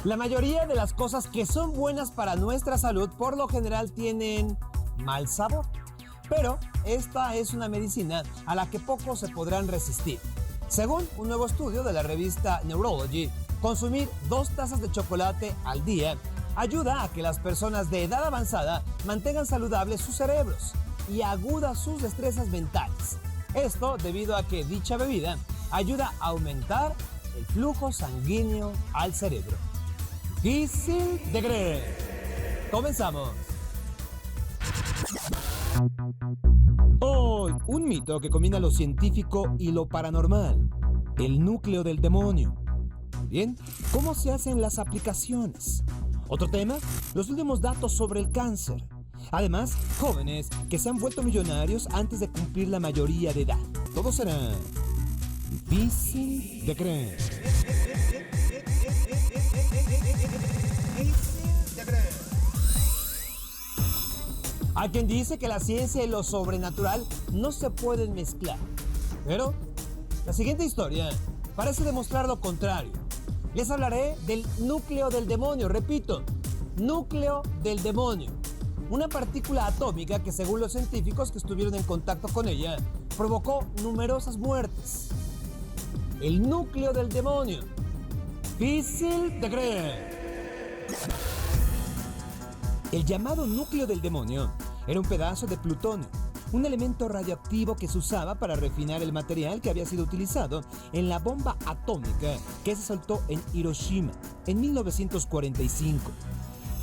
La mayoría de las cosas que son buenas para nuestra salud por lo general tienen mal sabor. Pero esta es una medicina a la que pocos se podrán resistir. Según un nuevo estudio de la revista Neurology, consumir 2 tazas de chocolate al día ayuda a que las personas de edad avanzada mantengan saludables sus cerebros y aguda sus destrezas mentales. Esto debido a que dicha bebida ayuda a aumentar el flujo sanguíneo al cerebro. Difícil de creer. Comenzamos. Hoy, un mito que combina lo científico y lo paranormal. El núcleo del demonio. Bien, ¿cómo se hacen las aplicaciones? Otro tema, los últimos datos sobre el cáncer. Además, jóvenes que se han vuelto millonarios antes de cumplir la mayoría de edad. Todo será difícil de creer. Hay quien dice que la ciencia y lo sobrenatural no se pueden mezclar. Pero la siguiente historia parece demostrar lo contrario. Les hablaré del núcleo del demonio, repito, núcleo del demonio. Una partícula atómica que, según los científicos que estuvieron en contacto con ella, provocó numerosas muertes. El núcleo del demonio. Difícil de creer. El llamado núcleo del demonio era un pedazo de plutonio, un elemento radioactivo que se usaba para refinar el material que había sido utilizado en la bomba atómica que se soltó en Hiroshima en 1945.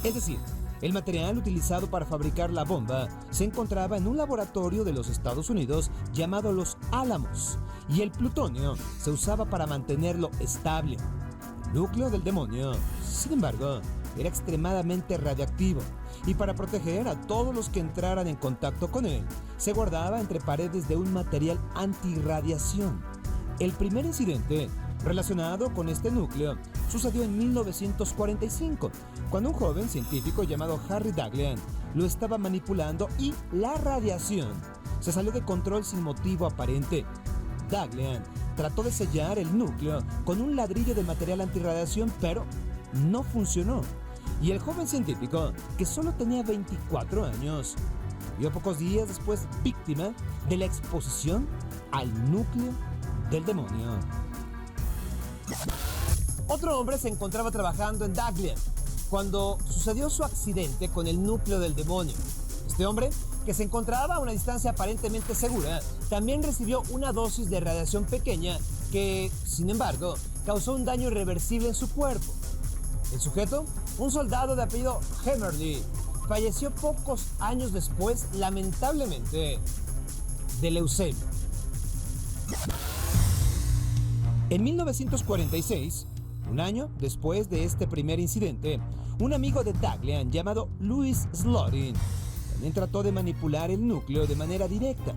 Es decir, el material utilizado para fabricar la bomba se encontraba en un laboratorio de los Estados Unidos llamado Los Álamos, y el plutonio se usaba para mantenerlo estable. El núcleo del demonio, sin embargo, era extremadamente radiactivo, y para proteger a todos los que entraran en contacto con él, se guardaba entre paredes de un material antirradiación. El primer incidente relacionado con este núcleo sucedió en 1945, cuando un joven científico llamado Harry Daghlian lo estaba manipulando y la radiación se salió de control sin motivo aparente. Daghlian trató de sellar el núcleo con un ladrillo de material antirradiación, pero no funcionó. Y el joven científico, que solo tenía 24 años, murió pocos días después víctima de la exposición al núcleo del demonio. Otro hombre se encontraba trabajando en Daghlian cuando sucedió su accidente con el núcleo del demonio. Este hombre, que se encontraba a una distancia aparentemente segura, también recibió una dosis de radiación pequeña que, sin embargo, causó un daño irreversible en su cuerpo. El sujeto, un soldado de apellido Hemerly, falleció pocos años después, lamentablemente, de leucemia. En 1946, un año después de este primer incidente, un amigo de Daghlian llamado Louis Slotin también trató de manipular el núcleo de manera directa,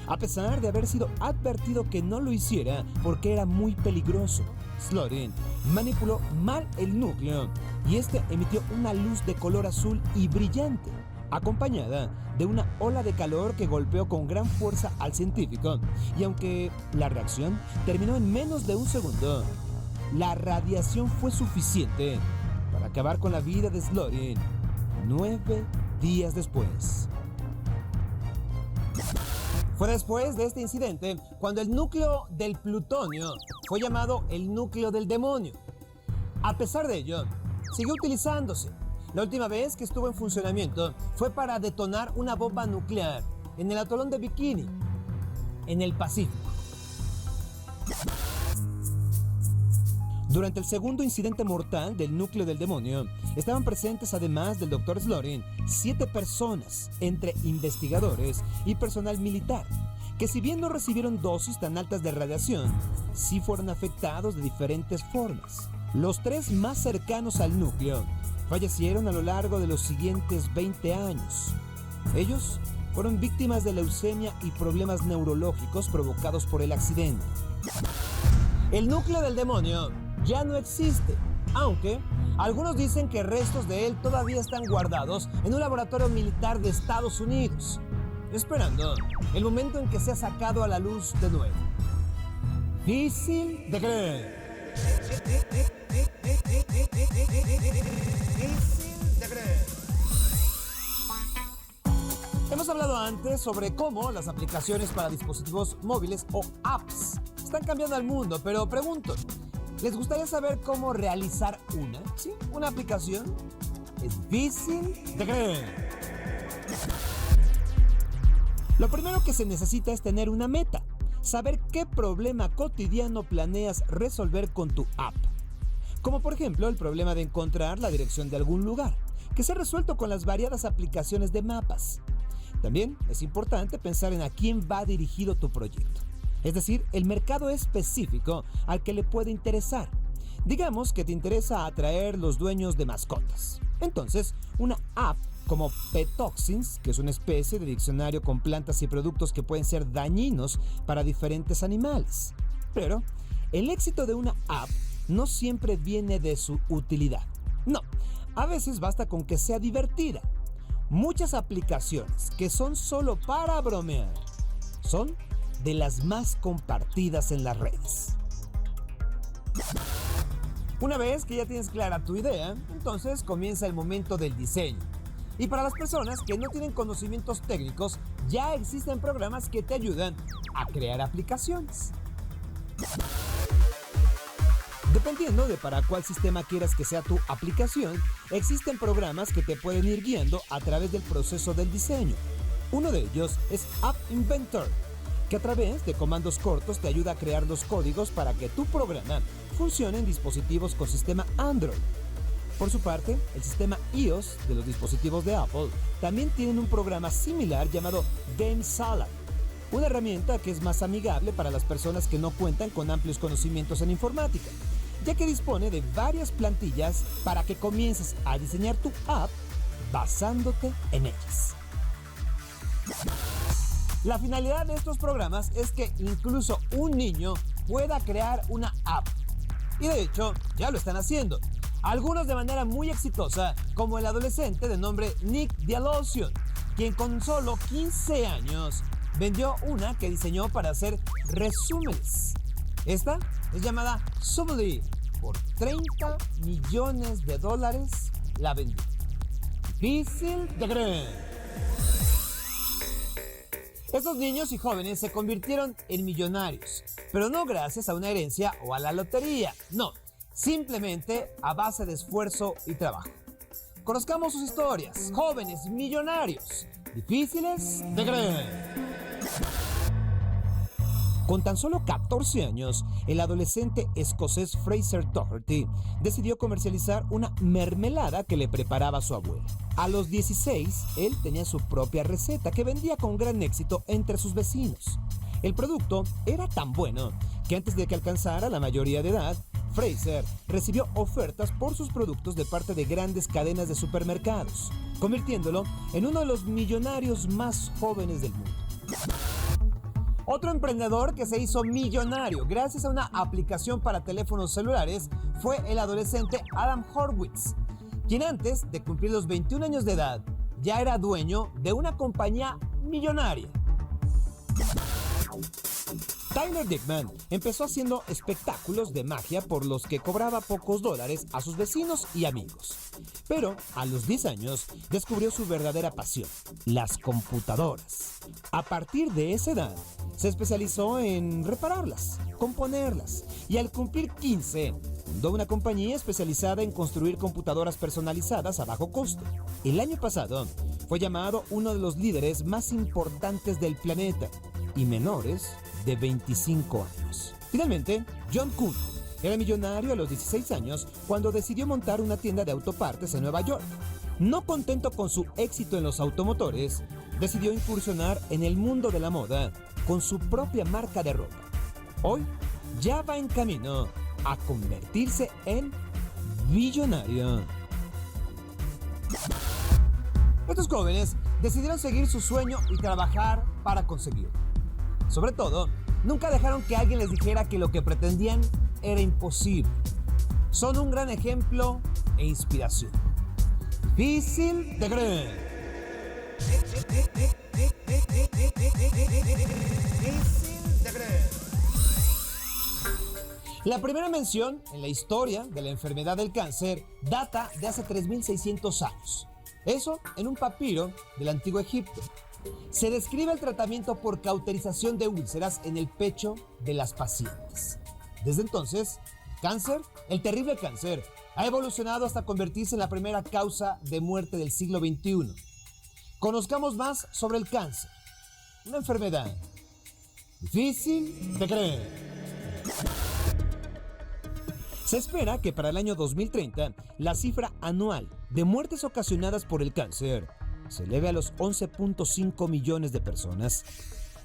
a pesar de haber sido advertido que no lo hiciera porque era muy peligroso. Slotin manipuló mal el núcleo y este emitió una luz de color azul y brillante, acompañada de una ola de calor que golpeó con gran fuerza al científico, y aunque la reacción terminó en menos de un segundo, la radiación fue suficiente para acabar con la vida de Slotin 9 días después. Fue después de este incidente cuando el núcleo del plutonio fue llamado el núcleo del demonio. A pesar de ello, siguió utilizándose. La última vez que estuvo en funcionamiento fue para detonar una bomba nuclear en el atolón de Bikini, en el Pacífico. Durante el segundo incidente mortal del núcleo del demonio, estaban presentes, además del Dr. Slotin, 7 personas, entre investigadores y personal militar, que, si bien no recibieron dosis tan altas de radiación, sí fueron afectados de diferentes formas. Los 3 más cercanos al núcleo fallecieron a lo largo de los siguientes 20 años. Ellos fueron víctimas de leucemia y problemas neurológicos provocados por el accidente. El núcleo del demonio ya no existe, aunque algunos dicen que restos de él todavía están guardados en un laboratorio militar de Estados Unidos. esperando el momento en que sea sacado a la luz de nuevo. Difícil de creer. Hemos hablado antes sobre cómo las aplicaciones para dispositivos móviles o apps están cambiando al mundo, pero pregunto, ¿les gustaría saber cómo realizar una? ¿Sí? ¿Una aplicación? Es difícil de creer. Lo primero que se necesita es tener una meta, saber qué problema cotidiano planeas resolver con tu app. Como por ejemplo el problema de encontrar la dirección de algún lugar, que se ha resuelto con las variadas aplicaciones de mapas. También es importante pensar en a quién va dirigido tu proyecto, es decir, el mercado específico al que le puede interesar. Digamos que te interesa atraer los dueños de mascotas. Entonces, una app como Petoxins, que es una especie de diccionario con plantas y productos que pueden ser dañinos para diferentes animales. Pero el éxito de una app no siempre viene de su utilidad. No, a veces basta con que sea divertida. Muchas aplicaciones que son solo para bromear son de las más compartidas en las redes. Una vez que ya tienes clara tu idea, entonces comienza el momento del diseño. Y para las personas que no tienen conocimientos técnicos, ya existen programas que te ayudan a crear aplicaciones. Dependiendo de para cuál sistema quieras que sea tu aplicación, existen programas que te pueden ir guiando a través del proceso del diseño. Uno de ellos es App Inventor, que a través de comandos cortos te ayuda a crear los códigos para que tu programa funcione en dispositivos con sistema Android. Por su parte, el sistema iOS de los dispositivos de Apple también tienen un programa similar llamado GameSalad, una herramienta que es más amigable para las personas que no cuentan con amplios conocimientos en informática, ya que dispone de varias plantillas para que comiences a diseñar tu app basándote en ellas. La finalidad de estos programas es que incluso un niño pueda crear una app. Y de hecho, ya lo están haciendo. Algunos de manera muy exitosa, como el adolescente de nombre Nick Dialosian, quien con solo 15 años vendió una que diseñó para hacer resúmenes. Esta es llamada Subly. Por $30 millones la vendió. Difícil de creer. Estos niños y jóvenes se convirtieron en millonarios, pero no gracias a una herencia o a la lotería, no, simplemente a base de esfuerzo y trabajo. Conozcamos sus historias, jóvenes millonarios, difíciles de creer. Con tan solo 14 años, el adolescente escocés Fraser Doherty decidió comercializar una mermelada que le preparaba su abuela. A los 16, él tenía su propia receta que vendía con gran éxito entre sus vecinos. El producto era tan bueno que antes de que alcanzara la mayoría de edad, Fraser recibió ofertas por sus productos de parte de grandes cadenas de supermercados, convirtiéndolo en uno de los millonarios más jóvenes del mundo. Otro emprendedor que se hizo millonario gracias a una aplicación para teléfonos celulares fue el adolescente Adam Horowitz, quien antes de cumplir los 21 años de edad ya era dueño de una compañía millonaria. Tyler Dickman empezó haciendo espectáculos de magia por los que cobraba pocos dólares a sus vecinos y amigos. Pero a los 10 años descubrió su verdadera pasión, las computadoras. A partir de esa edad, se especializó en repararlas, componerlas, y al cumplir 15, fundó una compañía especializada en construir computadoras personalizadas a bajo costo. El año pasado, fue llamado uno de los líderes más importantes del planeta y menores de 25 años. Finalmente, John Kuhn era millonario a los 16 años cuando decidió montar una tienda de autopartes en Nueva York. No contento con su éxito en los automotores, decidió incursionar en el mundo de la moda con su propia marca de ropa. Hoy ya va en camino a convertirse en billonario. Estos jóvenes decidieron seguir su sueño y trabajar para conseguirlo. Sobre todo, nunca dejaron que alguien les dijera que lo que pretendían era imposible. Son un gran ejemplo e inspiración. Difícil de creer. La primera mención en la historia de la enfermedad del cáncer data de hace 3600 años. Eso en un papiro del Antiguo Egipto. Se describe el tratamiento por cauterización de úlceras en el pecho de las pacientes. Desde entonces, cáncer, el terrible cáncer, ha evolucionado hasta convertirse en la primera causa de muerte del siglo XXI. Conozcamos más sobre el cáncer, una enfermedad difícil de creer. Se espera que para el año 2030 la cifra anual de muertes ocasionadas por el cáncer se eleve a los 11.5 millones de personas,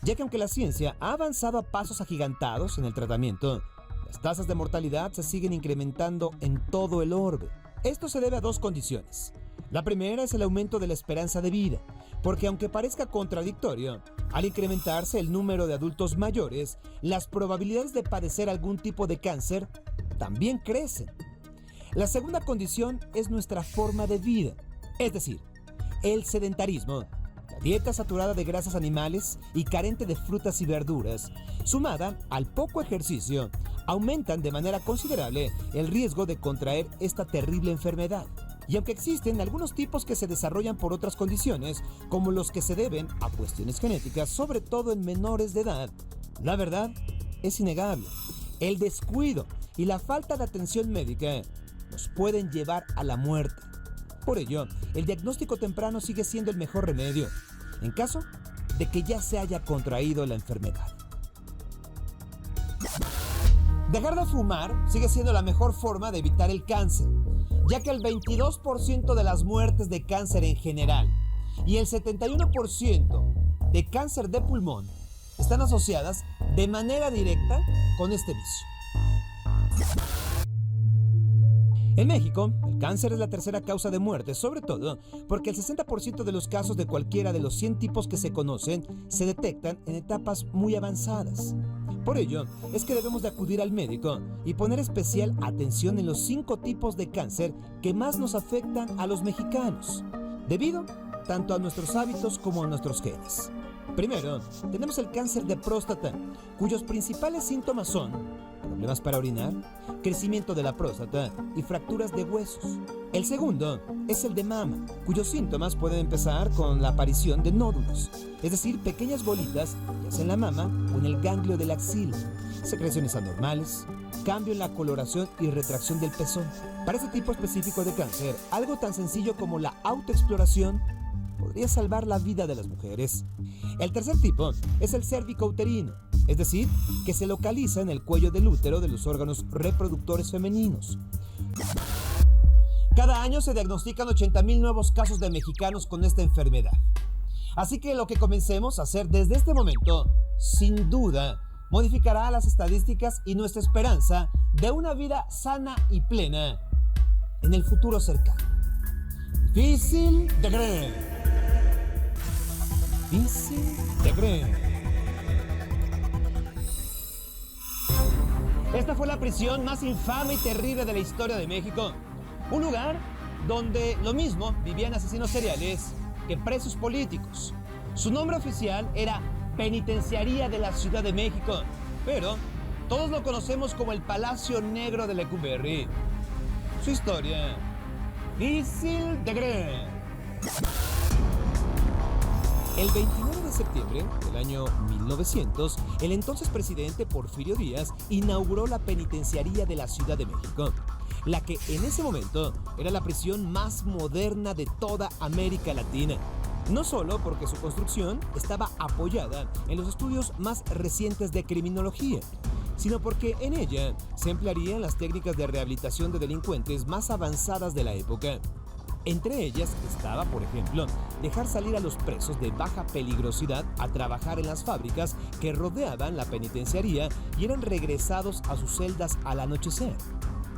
ya que aunque la ciencia ha avanzado a pasos agigantados en el tratamiento, las tasas de mortalidad se siguen incrementando en todo el orbe. Esto se debe a dos condiciones. La primera es el aumento de la esperanza de vida, porque aunque parezca contradictorio, al incrementarse el número de adultos mayores, las probabilidades de padecer algún tipo de cáncer también crecen. La segunda condición es nuestra forma de vida, es decir, el sedentarismo, la dieta saturada de grasas animales y carente de frutas y verduras, sumada al poco ejercicio, aumentan de manera considerable el riesgo de contraer esta terrible enfermedad. Y aunque existen algunos tipos que se desarrollan por otras condiciones, como los que se deben a cuestiones genéticas, sobre todo en menores de edad, la verdad es innegable. El descuido y la falta de atención médica nos pueden llevar a la muerte. Por ello, el diagnóstico temprano sigue siendo el mejor remedio, en caso de que ya se haya contraído la enfermedad. Dejar de fumar sigue siendo la mejor forma de evitar el cáncer, ya que el 22% de las muertes de cáncer en general y el 71% de cáncer de pulmón están asociadas de manera directa con este vicio. En México, el cáncer es la tercera causa de muerte, sobre todo porque el 60% de los casos de cualquiera de los 100 tipos que se conocen se detectan en etapas muy avanzadas. Por ello, es que debemos de acudir al médico y poner especial atención en los 5 tipos de cáncer que más nos afectan a los mexicanos, debido tanto a nuestros hábitos como a nuestros genes. Primero, tenemos el cáncer de próstata, cuyos principales síntomas son problemas para orinar, crecimiento de la próstata y fracturas de huesos. El segundo es el de mama, cuyos síntomas pueden empezar con la aparición de nódulos, es decir, pequeñas bolitas, ya sea en la mama o en el ganglio de la axila, secreciones anormales, cambio en la coloración y retracción del pezón. Para este tipo específico de cáncer, algo tan sencillo como la autoexploración podría salvar la vida de las mujeres. El tercer tipo es el cérvico-uterino, es decir, que se localiza en el cuello del útero de los órganos reproductores femeninos. Cada año se diagnostican 80,000 nuevos casos de mexicanos con esta enfermedad. Así que lo que comencemos a hacer desde este momento, sin duda, modificará las estadísticas y nuestra esperanza de una vida sana y plena en el futuro cercano. Difícil de creer. Difícil de creer. Esta fue la prisión más infame y terrible de la historia de México. Un lugar donde lo mismo vivían asesinos seriales que presos políticos. Su nombre oficial era Penitenciaría de la Ciudad de México, pero todos lo conocemos como el Palacio Negro de Lecumberri. Su historia, difícil de creer. El 29 de septiembre del año 1900, el entonces presidente Porfirio Díaz inauguró la Penitenciaría de la Ciudad de México, la que en ese momento era la prisión más moderna de toda América Latina. No solo porque su construcción estaba apoyada en los estudios más recientes de criminología, sino porque en ella se emplearían las técnicas de rehabilitación de delincuentes más avanzadas de la época. Entre ellas estaba, por ejemplo, dejar salir a los presos de baja peligrosidad a trabajar en las fábricas que rodeaban la penitenciaría y eran regresados a sus celdas al anochecer.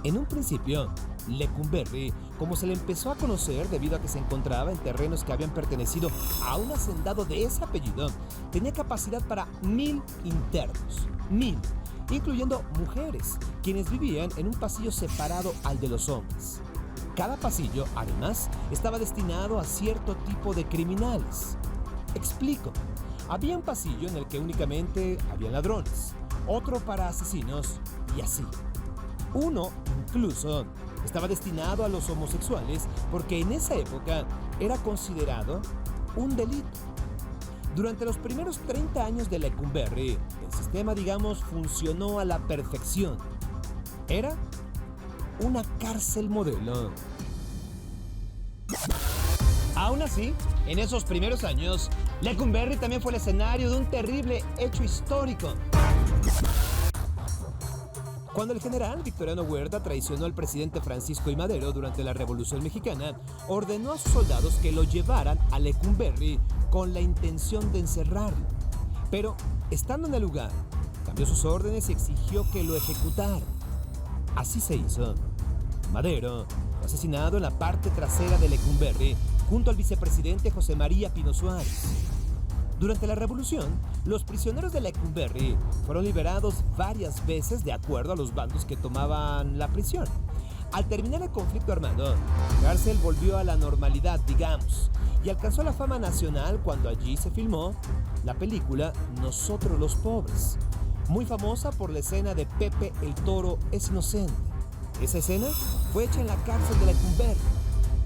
En un principio, Lecumberri, como se le empezó a conocer debido a que se encontraba en terrenos que habían pertenecido a un hacendado de ese apellido, tenía capacidad para 1,000 internos, 1,000, incluyendo mujeres, quienes vivían en un pasillo separado al de los hombres. Cada pasillo, además, estaba destinado a cierto tipo de criminales. Explico. Había un pasillo en el que únicamente había ladrones, otro para asesinos y así. Uno, incluso, estaba destinado a los homosexuales porque en esa época era considerado un delito. Durante los primeros 30 años de Lecumberri, el sistema, funcionó a la perfección. Era una cárcel modelo. Aún así, en esos primeros años, Lecumberri también fue el escenario de un terrible hecho histórico. Cuando el general Victoriano Huerta traicionó al presidente Francisco I. Madero durante la Revolución Mexicana, ordenó a sus soldados que lo llevaran a Lecumberri con la intención de encerrarlo. Pero, estando en el lugar, cambió sus órdenes y exigió que lo ejecutaran. Así se hizo. Madero fue asesinado en la parte trasera de Lecumberri junto al vicepresidente José María Pino Suárez. Durante la revolución, los prisioneros de Lecumberri fueron liberados varias veces de acuerdo a los bandos que tomaban la prisión. Al terminar el conflicto armado, la cárcel volvió a la normalidad, y alcanzó la fama nacional cuando allí se filmó la película Nosotros los Pobres, muy famosa por la escena de Pepe el Toro es inocente. Esa escena fue hecha en la cárcel de Lecumberri.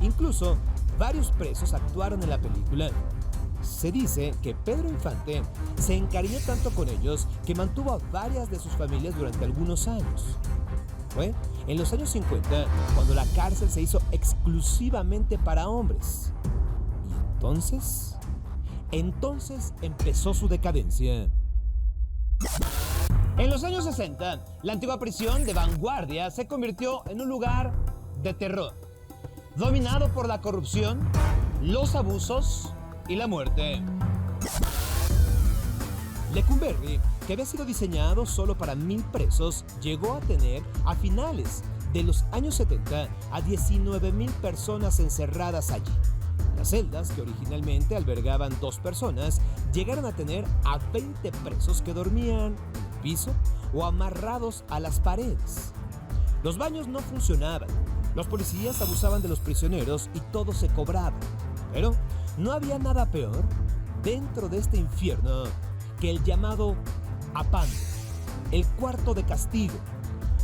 Incluso, varios presos actuaron en la película. Se dice que Pedro Infante se encariñó tanto con ellos que mantuvo a varias de sus familias durante algunos años. Fue en los años 50 cuando la cárcel se hizo exclusivamente para hombres. Y entonces empezó su decadencia. En los años 60, la antigua prisión de Vanguardia se convirtió en un lugar de terror, dominado por la corrupción, los abusos y la muerte. Lecumberri, que había sido diseñado solo para 1,000 presos, llegó a tener, a finales de los años 70, a 19,000 personas encerradas allí. Las celdas, que originalmente albergaban 2 personas, llegaron a tener a 20 presos que dormían en el piso o amarrados a las paredes. Los baños no funcionaban, los policías abusaban de los prisioneros y todo se cobraba. Pero no había nada peor dentro de este infierno que el llamado apando, el cuarto de castigo.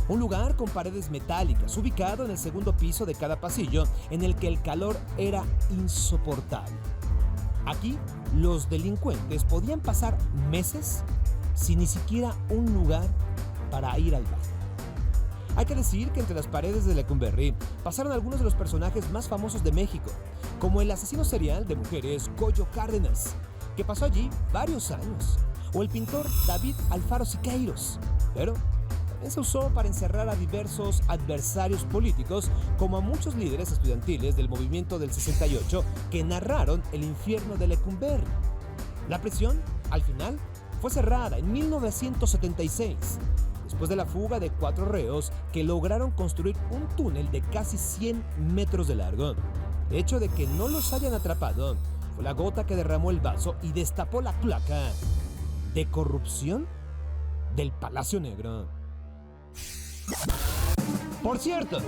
Un lugar con paredes metálicas, ubicado en el segundo piso de cada pasillo, en el que el calor era insoportable. Aquí, los delincuentes podían pasar meses sin ni siquiera un lugar para ir al baño. Hay que decir que entre las paredes de Lecumberri pasaron algunos de los personajes más famosos de México, como el asesino serial de mujeres Goyo Cárdenas, que pasó allí varios años, o el pintor David Alfaro Siqueiros, pero también se usó para encerrar a diversos adversarios políticos, como a muchos líderes estudiantiles del movimiento del 68 que narraron el infierno de Lecumberri. La prisión, al final, fue cerrada en 1976, después de la fuga de 4 reos que lograron construir un túnel de casi 100 metros de largo. El hecho de que no los hayan atrapado fue la gota que derramó el vaso y destapó la cloaca de corrupción del Palacio Negro. Por cierto,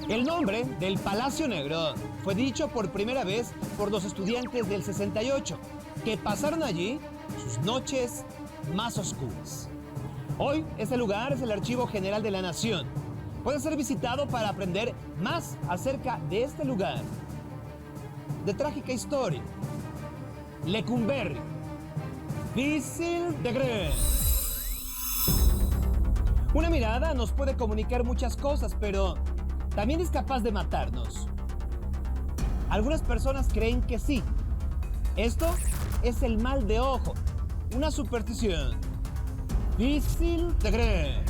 el nombre del Palacio Negro fue dicho por primera vez por los estudiantes del 68, que pasaron allí sus noches más oscuras. Hoy, este lugar es el Archivo General de la Nación. Puede ser visitado para aprender más acerca de este lugar de trágica historia. Lecumberri, difícil de creer. Una mirada nos puede comunicar muchas cosas, pero también es capaz de matarnos. Algunas personas creen que sí. Esto es el mal de ojo, una superstición. Difícil de creer.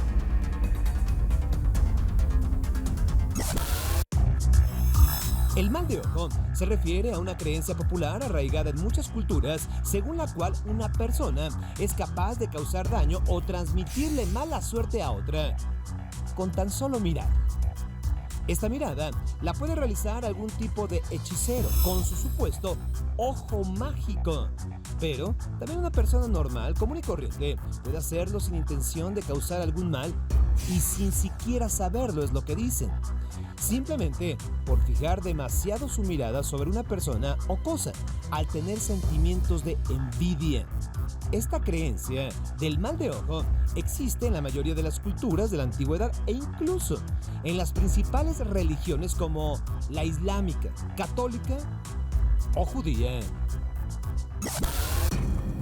El mal de ojo se refiere a una creencia popular arraigada en muchas culturas, según la cual una persona es capaz de causar daño o transmitirle mala suerte a otra con tan solo mirar. Esta mirada la puede realizar algún tipo de hechicero con su supuesto ojo mágico. Pero también una persona normal, común y corriente, puede hacerlo sin intención de causar algún mal y sin siquiera saberlo, es lo que dicen. Simplemente por fijar demasiado su mirada sobre una persona o cosa, al tener sentimientos de envidia. Esta creencia del mal de ojo existe en la mayoría de las culturas de la antigüedad e incluso en las principales religiones como la islámica, católica o judía.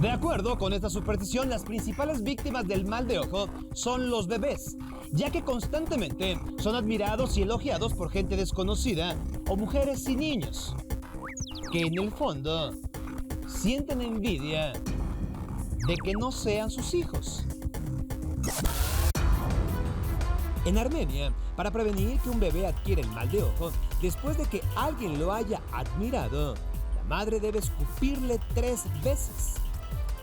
De acuerdo con esta superstición, las principales víctimas del mal de ojo son los bebés, ya que constantemente son admirados y elogiados por gente desconocida o mujeres y niños, que en el fondo sienten envidia de que no sean sus hijos. En Armenia, para prevenir que un bebé adquiera el mal de ojo, después de que alguien lo haya admirado, la madre debe escupirle 3 veces.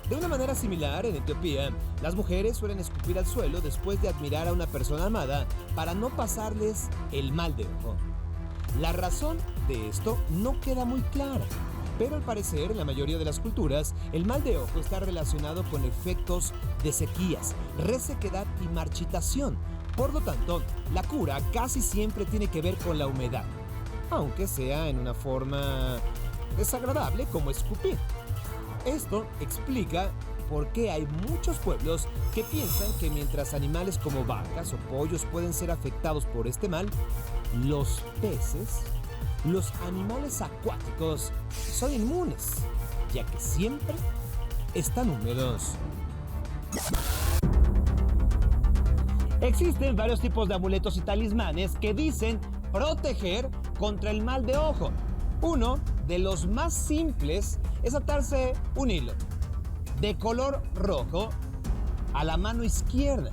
De una manera similar, en Etiopía, las mujeres suelen escupir al suelo después de admirar a una persona amada para no pasarles el mal de ojo. La razón de esto no queda muy clara, pero al parecer en la mayoría de las culturas el mal de ojo está relacionado con efectos de sequías, resequedad y marchitación. Por lo tanto, la cura casi siempre tiene que ver con la humedad, aunque sea en una forma desagradable como escupir. Esto explica por qué hay muchos pueblos que piensan que mientras animales como vacas o pollos pueden ser afectados por este mal, los peces, los animales acuáticos, son inmunes, ya que siempre están húmedos. Existen varios tipos de amuletos y talismanes que dicen proteger contra el mal de ojo. Uno de los más simples es atarse un hilo de color rojo a la mano izquierda.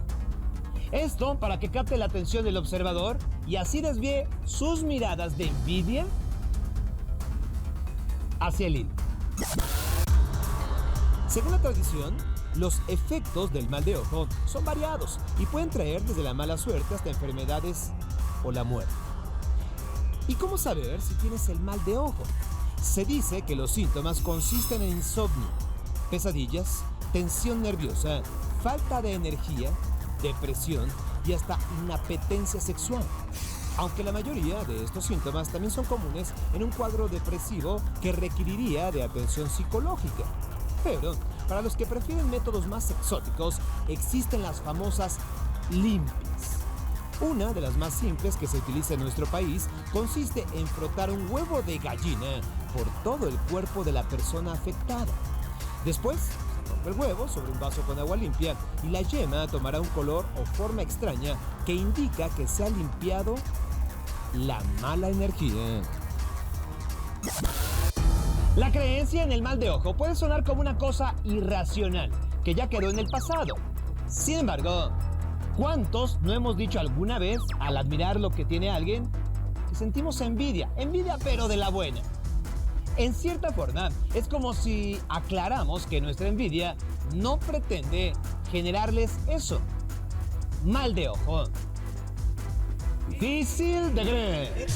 Esto para que capte la atención del observador y así desvíe sus miradas de envidia hacia el hilo. Según la tradición, los efectos del mal de ojo son variados y pueden traer desde la mala suerte hasta enfermedades o la muerte. ¿Y cómo saber si tienes el mal de ojo? Se dice que los síntomas consisten en insomnio, pesadillas, tensión nerviosa, falta de energía, depresión y hasta inapetencia sexual. Aunque la mayoría de estos síntomas también son comunes en un cuadro depresivo que requeriría de atención psicológica. Pero para los que prefieren métodos más exóticos, existen las famosas limpias. Una de las más simples que se utiliza en nuestro país consiste en frotar un huevo de gallina por todo el cuerpo de la persona afectada. Después, se rompe el huevo sobre un vaso con agua limpia y la yema tomará un color o forma extraña que indica que se ha limpiado la mala energía. La creencia en el mal de ojo puede sonar como una cosa irracional, que ya quedó en el pasado. Sin embargo, ¿cuántos no hemos dicho alguna vez, al admirar lo que tiene alguien, que sentimos envidia pero de la buena? En cierta forma, es como si aclaramos que nuestra envidia no pretende generarles eso. Mal de ojo. Difícil de creer.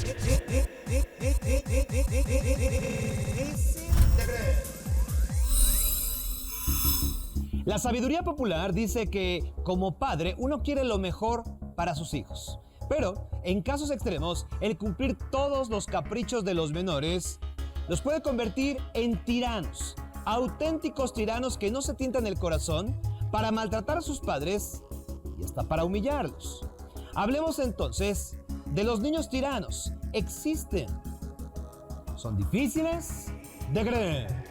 La sabiduría popular dice que, como padre, uno quiere lo mejor para sus hijos. Pero, en casos extremos, el cumplir todos los caprichos de los menores los puede convertir en tiranos, auténticos tiranos que no se tientan el corazón para maltratar a sus padres y hasta para humillarlos. Hablemos entonces de los niños tiranos. Existen. Son difíciles de creer.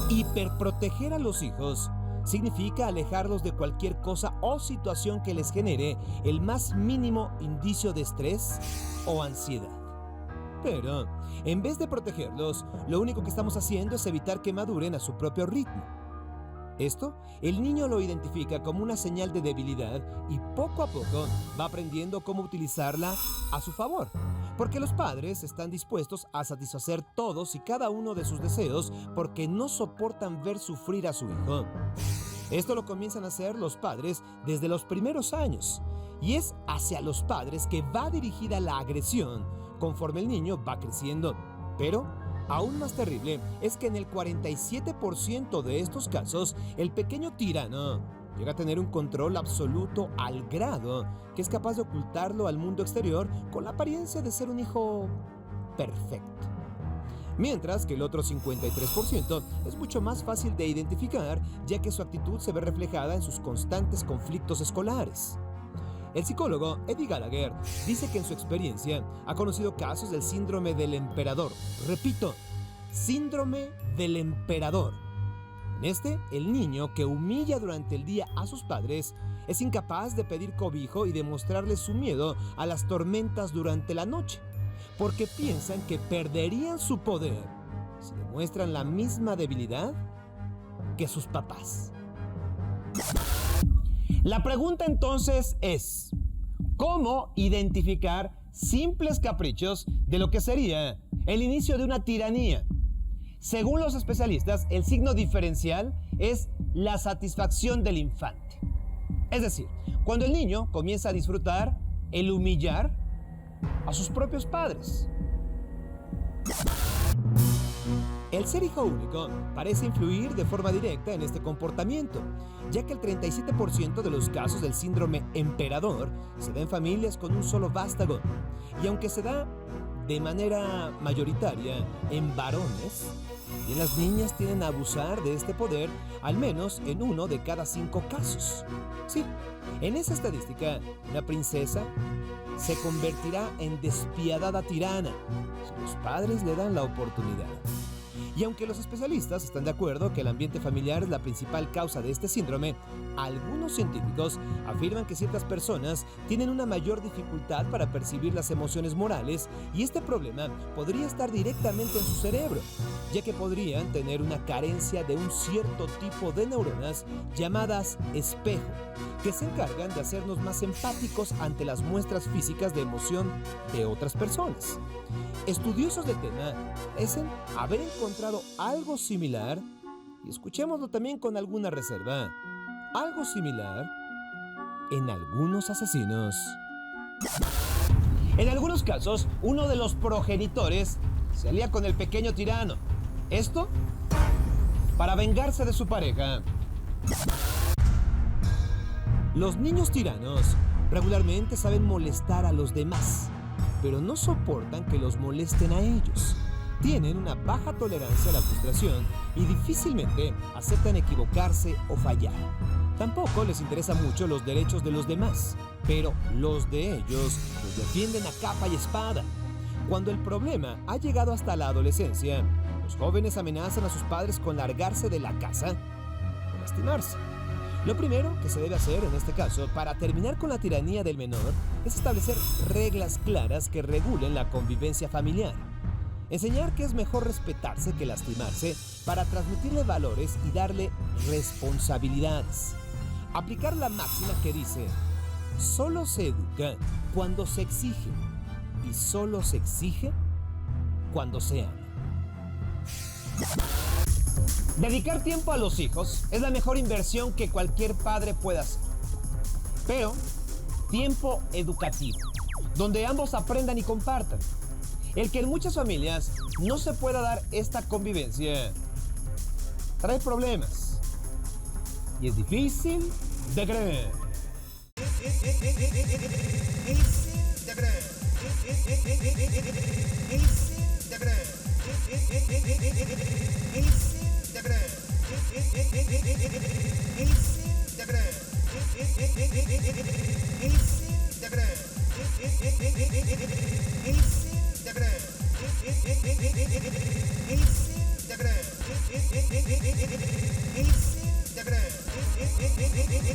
Hiperproteger a los hijos significa alejarlos de cualquier cosa o situación que les genere el más mínimo indicio de estrés o ansiedad. Pero, en vez de protegerlos, lo único que estamos haciendo es evitar que maduren a su propio ritmo. Esto, el niño lo identifica como una señal de debilidad y poco a poco va aprendiendo cómo utilizarla a su favor. Porque los padres están dispuestos a satisfacer todos y cada uno de sus deseos porque no soportan ver sufrir a su hijo. Esto lo comienzan a hacer los padres desde los primeros años. Y es hacia los padres que va dirigida la agresión conforme el niño va creciendo. Pero aún más terrible es que en el 47% de estos casos, el pequeño tirano llega a tener un control absoluto al grado que es capaz de ocultarlo al mundo exterior con la apariencia de ser un hijo perfecto. mientras que el otro 53% es mucho más fácil de identificar, ya que su actitud se ve reflejada en sus constantes conflictos escolares. El psicólogo Eddie Gallagher dice que en su experiencia ha conocido casos del síndrome del emperador. Repito, síndrome del emperador. En este, el niño que humilla durante el día a sus padres es incapaz de pedir cobijo y de mostrarles su miedo a las tormentas durante la noche, porque piensan que perderían su poder si demuestran la misma debilidad que sus papás. La pregunta entonces es, ¿cómo identificar simples caprichos de lo que sería el inicio de una tiranía? Según los especialistas, el signo diferencial es la satisfacción del infante. Es decir, cuando el niño comienza a disfrutar el humillar a sus propios padres. El ser hijo único parece influir de forma directa en este comportamiento, ya que el 37% de los casos del síndrome emperador se da en familias con un solo vástago, y aunque se da de manera mayoritaria en varones, y las niñas tienden a abusar de este poder al menos en 1 de cada 5 casos. Sí, en esa estadística, una princesa se convertirá en despiadada tirana si los padres le dan la oportunidad. Y aunque los especialistas están de acuerdo que el ambiente familiar es la principal causa de este síndrome, algunos científicos afirman que ciertas personas tienen una mayor dificultad para percibir las emociones morales y este problema podría estar directamente en su cerebro, ya que podrían tener una carencia de un cierto tipo de neuronas llamadas espejo, que se encargan de hacernos más empáticos ante las muestras físicas de emoción de otras personas. Estudiosos del tema dicen haber encontrado algo similar, y escuchémoslo también con alguna reserva, algo similar en algunos asesinos. En algunos casos, uno de los progenitores se alía con el pequeño tirano. Esto para vengarse de su pareja. Los niños tiranos regularmente saben molestar a los demás, pero no soportan que los molesten a ellos. Tienen una baja tolerancia a la frustración y difícilmente aceptan equivocarse o fallar. Tampoco les interesan mucho los derechos de los demás, pero los de ellos los defienden a capa y espada. Cuando el problema ha llegado hasta la adolescencia, los jóvenes amenazan a sus padres con largarse de la casa o lastimarse. Lo primero que se debe hacer en este caso para terminar con la tiranía del menor es establecer reglas claras que regulen la convivencia familiar. Enseñar que es mejor respetarse que lastimarse para transmitirle valores y darle responsabilidades. Aplicar la máxima que dice, solo se educa cuando se exige y solo se exige cuando se ama. Dedicar tiempo a los hijos es la mejor inversión que cualquier padre pueda hacer. Pero, tiempo educativo, donde ambos aprendan y compartan. El que en muchas familias no se pueda dar esta convivencia trae problemas. Y es difícil de creer.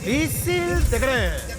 Difícil de creer.